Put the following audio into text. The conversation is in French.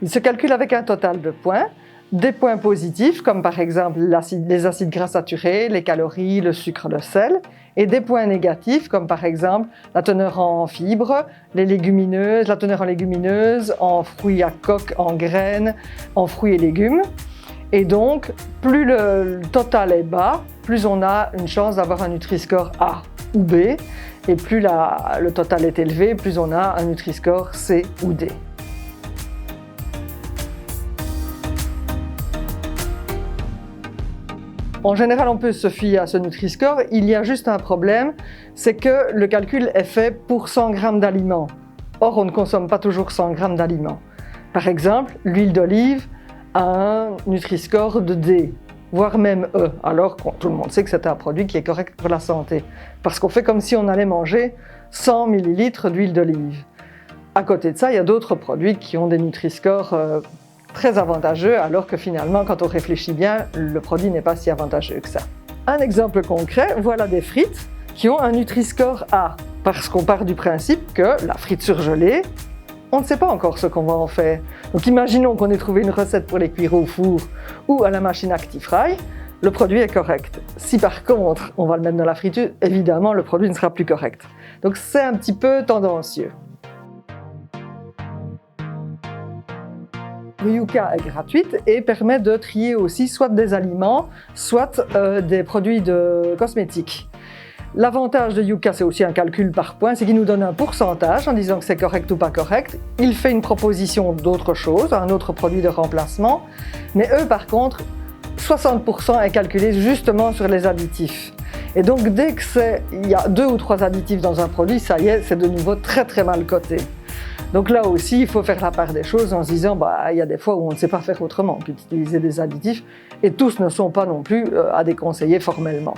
Il se calcule avec un total de points, des points positifs comme par exemple les acides gras saturés, les calories, le sucre, le sel, et des points négatifs comme par exemple la teneur en fibres, les légumineuses, la teneur en légumineuses, en fruits à coque, en graines, en fruits et légumes. Et donc, plus le total est bas, plus on a une chance d'avoir un Nutri-Score A ou B, et plus le total est élevé, plus on a un Nutri-Score C ou D. En général, on peut se fier à ce Nutri-Score. Il y a juste un problème, c'est que le calcul est fait pour 100 g d'aliments. Or, on ne consomme pas toujours 100 g d'aliments. Par exemple, l'huile d'olive a un Nutri-Score de D, voire même E, alors que tout le monde sait que c'est un produit qui est correct pour la santé. Parce qu'on fait comme si on allait manger 100 ml d'huile d'olive. À côté de ça, il y a d'autres produits qui ont des Nutri-Scores très avantageux, alors que finalement, quand on réfléchit bien, le produit n'est pas si avantageux que ça. Un exemple concret, voilà des frites qui ont un Nutri-Score A, parce qu'on part du principe que la frite surgelée, on ne sait pas encore ce qu'on va en faire. Donc imaginons qu'on ait trouvé une recette pour les cuire au four ou à la machine ActiFry, le produit est correct. Si par contre on va le mettre dans la friture, évidemment le produit ne sera plus correct. Donc c'est un petit peu tendancieux. Yuka est gratuite et permet de trier aussi soit des aliments, soit des produits de cosmétiques. L'avantage de Yuka, c'est aussi un calcul par points, c'est qu'il nous donne un pourcentage en disant que c'est correct ou pas correct. Il fait une proposition d'autre chose, un autre produit de remplacement. Mais eux, par contre, 60% est calculé justement sur les additifs. Et donc, dès qu'il y a 2 ou 3 additifs dans un produit, ça y est, c'est de nouveau très très mal coté. Donc là aussi, il faut faire la part des choses en se disant il y a des fois où on ne sait pas faire autrement, on peut utiliser des additifs et tous ne sont pas non plus à déconseiller formellement.